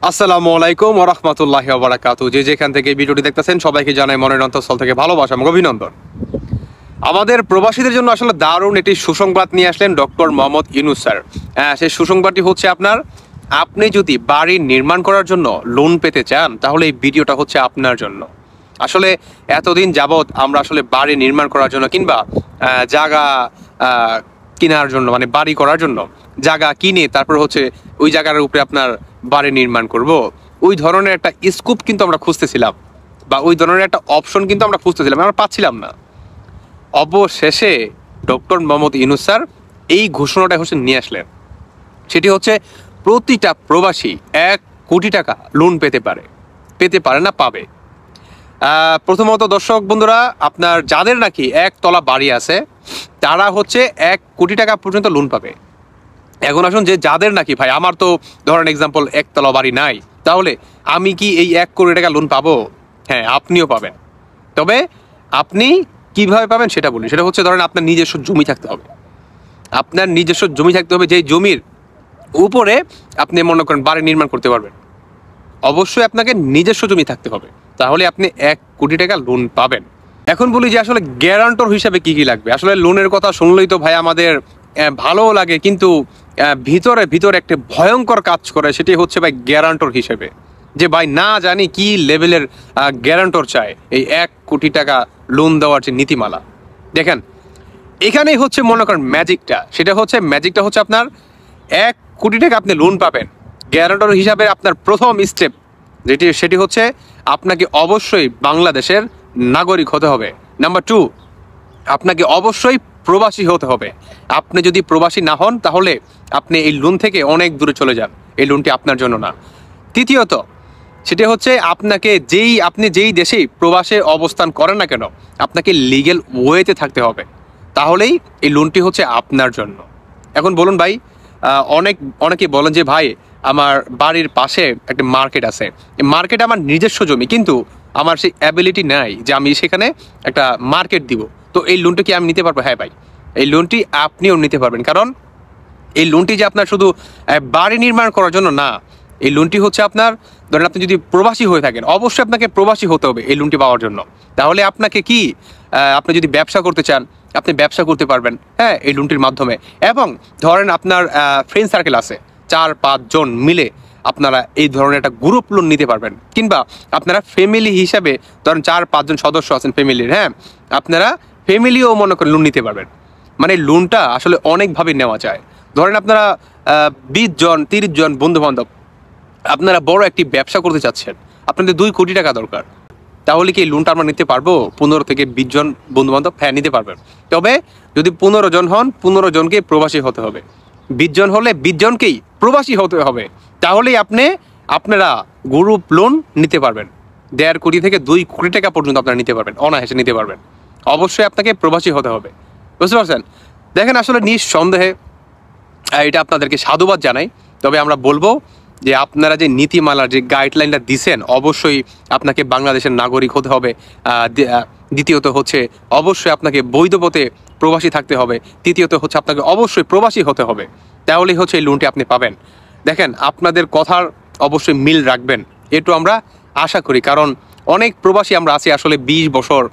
আসসালামু আলাইকুম ওয়া রাহমাতুল্লাহি ওয়া বারাকাতুহু। যে যেখান থেকে ভিডিওটি দেখতেছেন সবাইকে জানাই মনের অন্তঃস্থল থেকে ভালোবাসা এবং অভিনন্দন। আমাদের প্রবাসীদের জন্য আসলে দারুণ একটি সুসংবাদ নিয়ে আসলেন ডক্টর মোহাম্মদ ইউনূস স্যার। সেই সুসংবাদটি হচ্ছে আপনি যদি বাড়ি নির্মাণ করার জন্য লোন পেতে চান তাহলে এই ভিডিওটা হচ্ছে আপনার জন্য। আসলে এতদিন যাবৎ আমরা আসলে বাড়ি নির্মাণ করার জন্য কিংবা জায়গা কেনার জন্য মানে বাড়ি করার জন্য জায়গা কিনে তারপর হচ্ছে ওই জায়গার উপরে আপনার বাড়ি নির্মাণ করব, ওই ধরনের একটা স্কোপ কিন্তু আমরা খুঁজতেছিলাম বা ওই ধরনের একটা অপশন কিন্তু আমরা খুঁজতেছিলাম, আমরা পাচ্ছিলাম না। অবশেষে ডক্টর মোহাম্মদ ইউনূস স্যার এই ঘোষণাটা হচ্ছে নিয়ে আসলেন। সেটি হচ্ছে প্রতিটা প্রবাসী 1 কোটি টাকা লোন পেতে পারে না, পাবে। প্রথমত দর্শক বন্ধুরা, আপনার যাদের নাকি 1 তলা বাড়ি আছে তারা হচ্ছে 1 কোটি টাকা পর্যন্ত লোন পাবে। এখন আসুন, যে যাদের নাকি ভাই আমার তো ধরেন এক্সাম্পল 1 তলা বাড়ি নাই, তাহলে আমি কি এই 1 কোটি টাকা লোন পাবো? হ্যাঁ, আপনিও পাবেন। তবে আপনি কিভাবে পাবেন সেটা বলি। সেটা হচ্ছে ধরেন আপনার নিজস্ব জমি থাকতে হবে। আপনার নিজস্ব জমি থাকতে হবে, যেই জমির উপরে আপনি মনে করেন বাড়ি নির্মাণ করতে পারবেন। অবশ্যই আপনাকে নিজস্ব জমি থাকতে হবে, তাহলে আপনি 1 কোটি টাকা লোন পাবেন। এখন বলি যে আসলে গ্যারান্টর হিসাবে কি কি লাগবে। আসলে লোনের কথা শুনলেই তো ভাই আমাদের ভালোও লাগে, কিন্তু ভিতরে একটা ভয়ঙ্কর কাজ করে, সেটি হচ্ছে ভাই গ্যারান্টর হিসেবে। যে ভাই না জানি কি লেভেলের গ্যারান্টর চায় এই 1 কোটি টাকা লোন দেওয়ার যে নীতিমালা। দেখেন, এখানেই হচ্ছে মনে করেন ম্যাজিকটা হচ্ছে আপনার 1 কোটি টাকা আপনি লোন পাবেন। গ্যারান্টর হিসাবে আপনার প্রথম স্টেপ সেটি হচ্ছে আপনাকে অবশ্যই বাংলাদেশের নাগরিক হতে হবে। নাম্বার 2, আপনাকে অবশ্যই প্রবাসী হতে হবে। আপনি যদি প্রবাসী না হন তাহলে আপনি এই লোন থেকে অনেক দূরে চলে যান, এই লোনটি আপনার জন্য না। তৃতীয়ত, সেটি হচ্ছে আপনি যেই দেশেই প্রবাসে অবস্থান করেন না কেন, আপনাকে লিগ্যাল ওয়েতে থাকতে হবে, তাহলেই এই লোনটি হচ্ছে আপনার জন্য। এখন বলুন ভাই, অনেকে বলেন যে ভাই আমার বাড়ির পাশে একটা মার্কেট আছে, এই মার্কেট আমার নিজস্ব জমি, কিন্তু আমার সেই অ্যাবিলিটি নাই যে আমি সেখানে একটা মার্কেট দিব, তো এই লোনটি কি আমি নিতে পারবো? হ্যাঁ ভাই, এই লোনটি আপনিও নিতে পারবেন। কারণ এই লোনটি যে আপনার শুধু বাড়ি নির্মাণ করার জন্য না, এই লোনটি হচ্ছে আপনার, ধরেন আপনি যদি প্রবাসী হয়ে থাকেন, অবশ্যই আপনাকে প্রবাসী হতে হবে এই লোনটি পাওয়ার জন্য। তাহলে আপনাকে কি আপনি যদি ব্যবসা করতে চান, আপনি ব্যবসা করতে পারবেন, হ্যাঁ, এই লোনটির মাধ্যমে। এবং ধরেন আপনার ফ্রেন্ড সার্কেল আছে 4-5 জন মিলে আপনারা এই ধরনের একটা গ্রুপ লোন নিতে পারবেন। কিংবা আপনারা ফ্যামিলি হিসাবে ধরেন 4-5 জন সদস্য আছেন ফ্যামিলির, হ্যাঁ, আপনারা ফ্যামিলিও মনে করেন লোন নিতে পারবেন। মানে লোনটা আসলে অনেকভাবে নেওয়া যায়। ধরেন আপনারা 20 জন 30 জন বন্ধু বান্ধব, আপনারা বড় একটি ব্যবসা করতে চাচ্ছেন, আপনাদের 2 কোটি টাকা দরকার, তাহলে কি এই লোনটা আমরা নিতে পারবো? 15 থেকে 20 জন বন্ধু বান্ধব, হ্যাঁ নিতে পারবেন। তবে যদি 15 জন হন, 15 জনকে প্রবাসী হতে হবে। 20 জন হলে 20 জনকেই প্রবাসী হতে হবে, তাহলেই আপনারা গ্রুপ লোন নিতে পারবেন। 1.5 কোটি থেকে 2 কোটি টাকা পর্যন্ত আপনারা নিতে পারবেন, অনায়াসে নিতে পারবেন। অবশ্যই আপনাকে প্রবাসী হতে হবে, বুঝতে পারছেন? দেখেন, আসলে নিঃসন্দেহে এটা আপনাদেরকে সাধুবাদ জানাই। তবে আমরা বলবো যে আপনারা যে নীতিমালার যে গাইডলাইনটা দিছেন, অবশ্যই আপনাকে বাংলাদেশের নাগরিক হতে হবে। দ্বিতীয়ত হচ্ছে অবশ্যই আপনাকে বৈধ পথে প্রবাসী থাকতে হবে। তৃতীয়ত হচ্ছে আপনাকে অবশ্যই প্রবাসী হতে হবে, তাহলেই হচ্ছে এই লোনটি আপনি পাবেন। দেখেন, আপনাদের কথার অবশ্যই মিল রাখবেন, একটু আমরা আশা করি। কারণ অনেক প্রবাসী আমরা আছি আসলে 20 বছর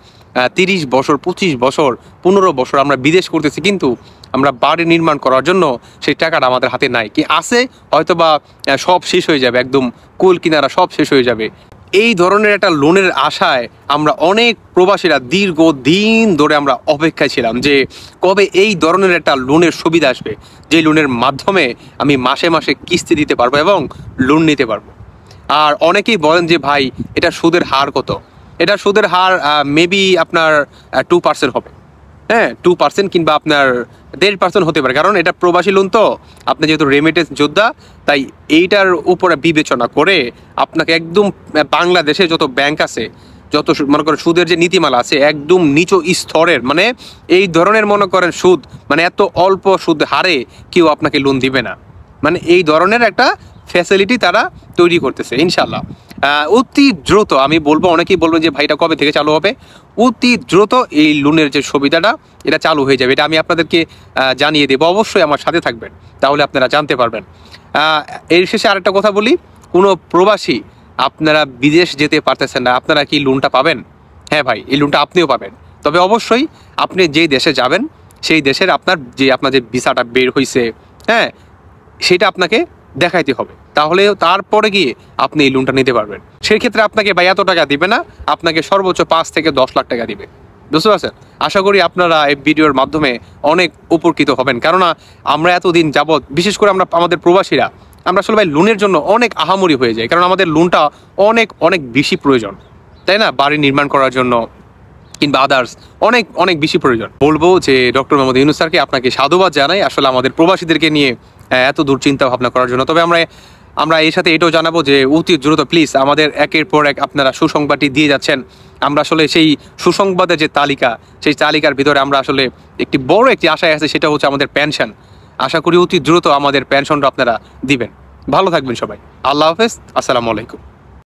30 বছর 25 বছর 15 বছর আমরা বিদেশ করতেছি, কিন্তু আমরা বাড়ি নির্মাণ করার জন্য সেই টাকাটা আমাদের হাতে নাই। কি আছে হয়তো বা সব শেষ হয়ে যাবে, একদম কুল কিনারা সব শেষ হয়ে যাবে। এই ধরনের একটা লোনের আশায় আমরা অনেক প্রবাসীরা দীর্ঘদিন ধরে আমরা অপেক্ষায় ছিলাম যে কবে এই ধরনের একটা লোনের সুবিধা আসবে, যে লোনের মাধ্যমে আমি মাসে মাসে কিস্তি দিতে পারবো এবং লোন নিতে পারবো। আর অনেকেই বলেন যে ভাই এটা সুদের হার কত? এটা সুদের হার মেবি আপনার 2% হবে, হ্যাঁ 2% কিংবা আপনার 1.5% হতে পারে। কারণ এটা প্রবাসী লোন, তো আপনি যেহেতু রেমিটেন্স যোদ্ধা, তাই এইটার উপরে বিবেচনা করে আপনাকে একদম বাংলাদেশে যত ব্যাংক আছে, যত মনে করেন সুদের যে নীতিমালা আছে, একদম নিচু স্তরের, মানে এই ধরনের মনে করেন সুদ, মানে এত অল্প সুদ হারে কেউ আপনাকে লোন দিবে না। মানে এই ধরনের একটা ফ্যাসিলিটি তারা তৈরি করতেছে ইনশাল্লাহ। অতি দ্রুত আমি বলবো, অনেকেই বলবেন যে ভাইটা কবে থেকে চালু হবে। অতি দ্রুত এই লোনের যে সুবিধাটা এটা চালু হয়ে যাবে, এটা আমি আপনাদেরকে জানিয়ে দেবো। অবশ্যই আমার সাথে থাকবেন, তাহলে আপনারা জানতে পারবেন। এর শেষে আরেকটা কথা বলি, কোনো প্রবাসী আপনারা বিদেশ যেতে পারতেছেন না, আপনারা কি লোনটা পাবেন? হ্যাঁ ভাই, এই লোনটা আপনিও পাবেন। তবে অবশ্যই আপনি যেই দেশে যাবেন সেই দেশের আপনার যে ভিসাটা বের হয়েছে, হ্যাঁ, সেটা আপনাকে দেখাইতে হবে, তাহলে তারপরে গিয়ে আপনি এই লোনটা নিতে পারবেন। সেই ক্ষেত্রে আপনাকে ভাই এত টাকা দিবে না, আপনাকে সর্বোচ্চ 5 থেকে 10 লাখ টাকা দিবে। বুঝতে পারছেন? আশা করি আপনারা এই ভিডিওর মাধ্যমে অনেক উপকৃত হবেন। কেননা আমরা এতদিন যাবৎ, বিশেষ করে আমাদের প্রবাসীরা, আমরা আসলে ভাই লোনের জন্য অনেক আহামরি হয়ে যায়, কারণ আমাদের লোনটা অনেক অনেক বেশি প্রয়োজন, তাই না? বাড়ি নির্মাণ করার জন্য কিংবা আদার্স অনেক অনেক বেশি প্রয়োজন। বলবো যে ডক্টর মোহাম্মদ ইউনূস স্যারকে আপনাকে সাধুবাদ জানাই আসলে আমাদের প্রবাসীদেরকে নিয়ে এত দূর চিন্তা ভাবনা করার জন্য। তবে আমরা এর সাথে এটাও জানাবো যে অতি দ্রুত প্লিজ আমাদের একের পর এক আপনারা সুসংবাদটি দিয়ে যাচ্ছেন। আমরা আসলে সেই সুসংবাদের যে তালিকা, সেই তালিকার ভিতরে আমরা আসলে একটি বড় একটি আশায় আছে, সেটা হচ্ছে আমাদের পেনশন। আশা করি অতি দ্রুত আমাদের পেনশনটা আপনারা দিবেন। ভালো থাকবেন সবাই। আল্লাহ হাফেজ, আসসালামু আলাইকুম।